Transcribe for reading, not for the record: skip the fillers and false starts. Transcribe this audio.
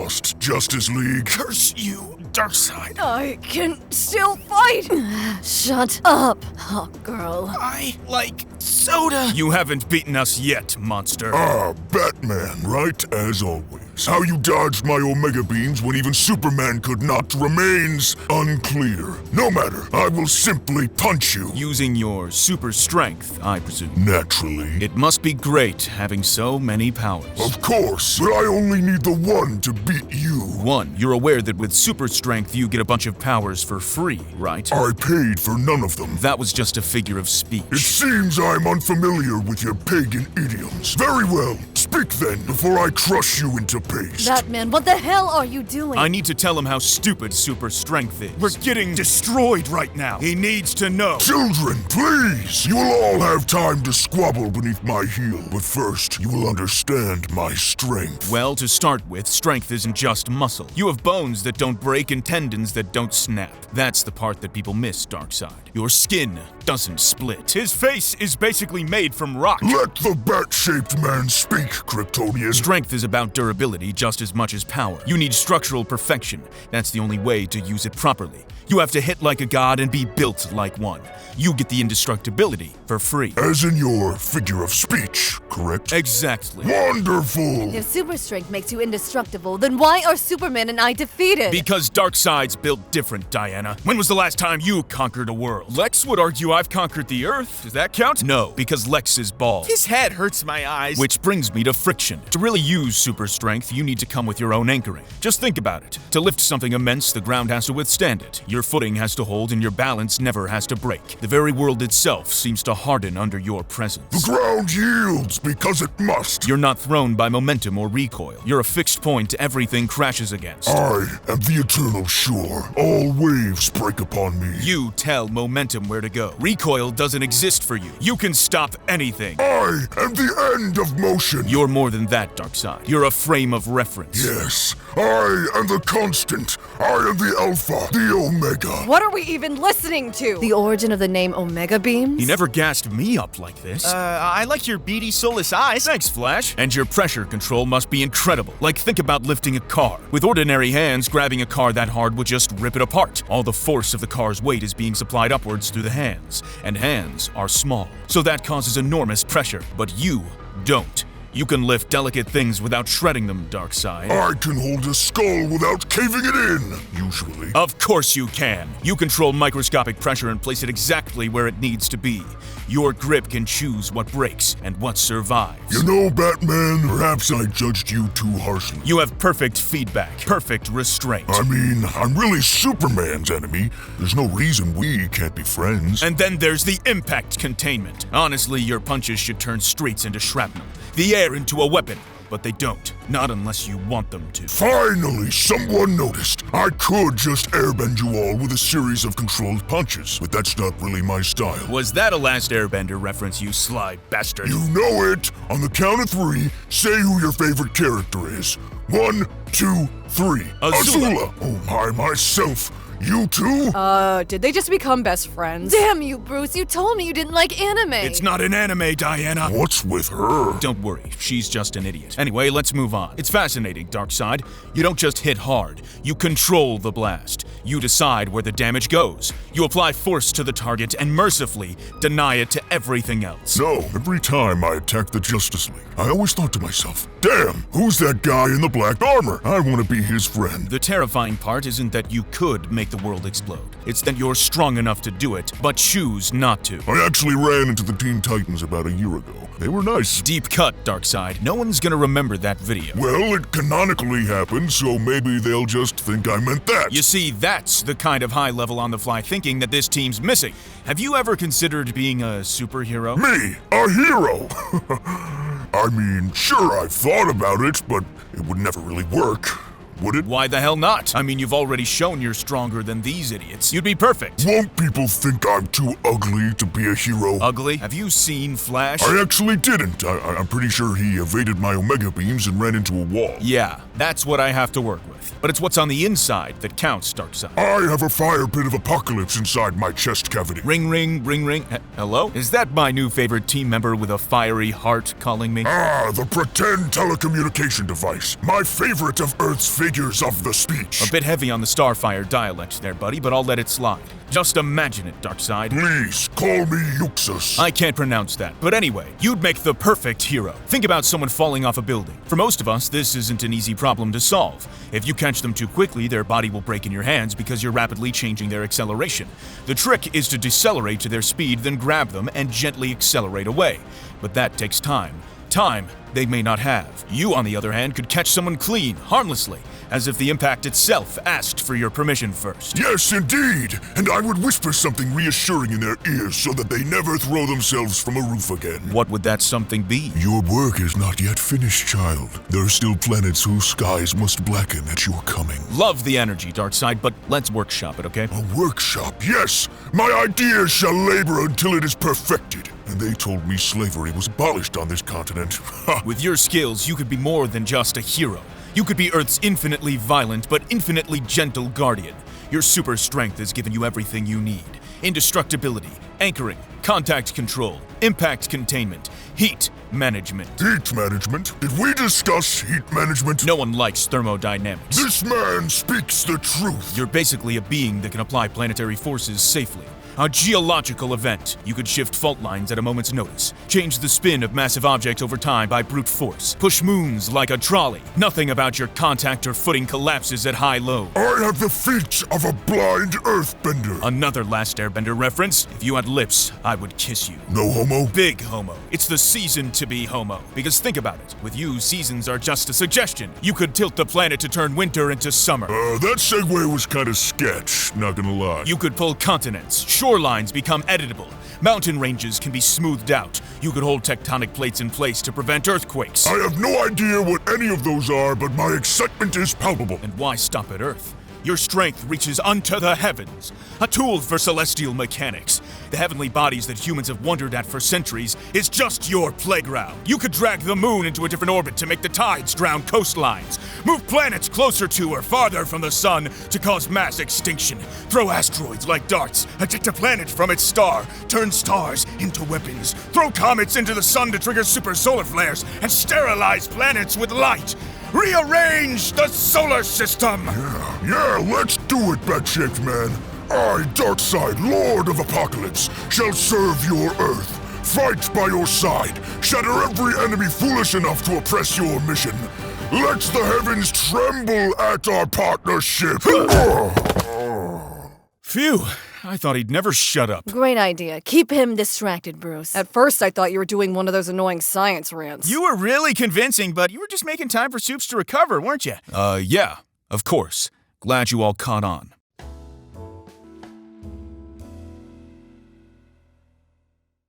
lost, Justice League. Curse you, Darkseid. I can still fight! Shut up, hot girl. I like soda. You haven't beaten us yet, monster. Ah, Batman, right as always. How you dodged my Omega Beams when even Superman could not remains unclear. No matter, I will simply punch you. Using your super strength, I presume. Naturally. It must be great having so many powers. Of course, but I only need the one to beat you. One, you're aware that with super strength you get a bunch of powers for free, right? I paid for none of them. That was just a figure of speech. It seems I'm unfamiliar with your pagan idioms. Very well, speak then, before I crush you into paste. Batman, what the hell are you doing? I need to tell him how stupid super strength is. We're getting destroyed right now. He needs to know. Children, please! You will all have time to squabble beneath my heel, but first, you will understand my strength. Well, to start with, strength isn't just muscle. You have bones that don't break and tendons that don't snap. That's the part that people miss, Darkseid. Your skin doesn't split. His face is basically made from rock. Let the bat-shaped man speak, Kryptonian. Strength is about durability just as much as power. You need structural perfection. That's the only way to use it properly. You have to hit like a god and be built like one. You get the indestructibility for free. As in your figure of speech, correct? Exactly. Wonderful! If super strength makes you indestructible, then why are Superman and I defeated? Because Darkseid's built different, Diana. When was the last time you conquered a world? Lex would argue I've conquered the Earth. Does that count? No, because Lex is bald. His head hurts my eyes. Which brings me to friction. To really use super strength, you need to come with your own anchoring. Just think about it. To lift something immense, the ground has to withstand it. Your footing has to hold and your balance never has to break. The very world itself seems to harden under your presence. The ground yields because it must. You're not thrown by momentum or recoil. You're a fixed point everything crashes against. I am the eternal shore. All waves break upon me. You tell momentum where to go. Recoil doesn't exist for you. You can stop anything. I am the end of motion. You're more than that, Darkseid. You're a frame of reference. Yes, I am the constant. I am the Alpha, the Omega. What are we even listening to? The origin of the name Omega Beams? He never gassed me up like this. I like your beady, soulless eyes. Thanks, Flash. And your pressure control must be incredible. Like, think about lifting a car. With ordinary hands, grabbing a car that hard would just rip it apart. All the force of the car's weight is being supplied upwards through the hands. And hands are small. So that causes enormous pressure. But you don't. You can lift delicate things without shredding them, Darkseid. I can hold a skull without caving it in, usually. Of course you can. You control microscopic pressure and place it exactly where it needs to be. Your grip can choose what breaks and what survives. You know, Batman, perhaps I judged you too harshly. You have perfect feedback, perfect restraint. I mean, I'm really Superman's enemy. There's no reason we can't be friends. And then there's the impact containment. Honestly, your punches should turn streets into shrapnel, the air into a weapon. But they don't. Not unless you want them to. Finally, someone noticed. I could just airbend you all with a series of controlled punches, but that's not really my style. Was that a Last Airbender reference, you sly bastard? You know it! On the count of 3, say who your favorite character is. 1, 2, 3. Azula! Oh myself! You too? Did they just become best friends? Damn you, Bruce, you told me you didn't like anime. It's not an anime, Diana. What's with her? Don't worry, she's just an idiot. Anyway, let's move on. It's fascinating, Darkseid. You don't just hit hard, you control the blast. You decide where the damage goes. You apply force to the target and mercifully deny it to everything else. No, every time I attacked the Justice League, I always thought to myself, damn, who's that guy in the black armor? I want to be his friend. The terrifying part isn't that you could make the world explode. It's that you're strong enough to do it, but choose not to. I actually ran into the Teen Titans about a year ago. They were nice. Deep cut, Darkseid. No one's gonna remember that video. Well, it canonically happened, so maybe they'll just think I meant that. You see, that's the kind of high-level on-the-fly thinking that this team's missing. Have you ever considered being a superhero? Me? A hero? I mean, sure, I've thought about it, but it would never really work. Would it? Why the hell not? I mean, you've already shown you're stronger than these idiots. You'd be perfect. Won't people think I'm too ugly to be a hero? Ugly? Have you seen Flash? I actually didn't. I'm pretty sure he evaded my Omega Beams and ran into a wall. Yeah, that's what I have to work with. with. But it's what's on the inside that counts, Darkseid. I have a fire pit of apocalypse inside my chest cavity. Ring, ring, ring, ring. Hello? Is that my new favorite team member with a fiery heart calling me? Ah, the pretend telecommunication device. My favorite of Earth's figures of the speech. A bit heavy on the Starfire dialect there, buddy, but I'll let it slide. Just imagine it, Darkseid. Please, call me Euxus. I can't pronounce that, but anyway, you'd make the perfect hero. Think about someone falling off a building. For most of us, this isn't an easy problem to solve. If you catch them too quickly, their body will break in your hands because you're rapidly changing their acceleration. The trick is to decelerate to their speed, then grab them and gently accelerate away. But that takes time. Time they may not have. You, on the other hand, could catch someone clean, harmlessly, as if the impact itself asked for your permission first. Yes, indeed. And I would whisper something reassuring in their ears so that they never throw themselves from a roof again. What would that something be? Your work is not yet finished, child. There are still planets whose skies must blacken at your coming. Love the energy, Darkseid, but let's workshop it, okay? A workshop, yes. My ideas shall labor until it is perfected. And they told me slavery was abolished on this continent. Ha! With your skills, you could be more than just a hero. You could be Earth's infinitely violent but infinitely gentle guardian. Your super strength has given you everything you need. Indestructibility, anchoring, contact control, impact containment, heat management. Heat management? Did we discuss heat management? No one likes thermodynamics. This man speaks the truth. You're basically a being that can apply planetary forces safely. A geological event. You could shift fault lines at a moment's notice, change the spin of massive objects over time by brute force, push moons like a trolley. Nothing about your contact or footing collapses at high low. I have the feet of a blind earthbender. Another Last Airbender reference. If you had lips, I would kiss you. No homo? Big homo. It's the season to be homo. Because think about it. With you, seasons are just a suggestion. You could tilt the planet to turn winter into summer. That segue was kind of sketch, not gonna lie. You could pull continents. Shorelines become editable. Mountain ranges can be smoothed out. You could hold tectonic plates in place to prevent earthquakes. I have no idea what any of those are, but my excitement is palpable. And why stop at Earth? Your strength reaches unto the heavens, a tool for celestial mechanics. The heavenly bodies that humans have wondered at for centuries is just your playground. You could drag the moon into a different orbit to make the tides drown coastlines, move planets closer to or farther from the sun to cause mass extinction, throw asteroids like darts, eject a planet from its star, turn stars into weapons, throw comets into the sun to trigger super solar flares, and sterilize planets with light. Rearrange the solar system! Yeah, let's do it, bat-shaped man. I, Darkseid, Lord of Apocalypse, shall serve your Earth, fight by your side, shatter every enemy foolish enough to oppress your mission. Let the heavens tremble at our partnership. Phew, I thought he'd never shut up. Great idea. Keep him distracted, Bruce. At first, I thought you were doing one of those annoying science rants. You were really convincing, but you were just making time for Soups to recover, weren't you? Yeah, of course. Glad you all caught on.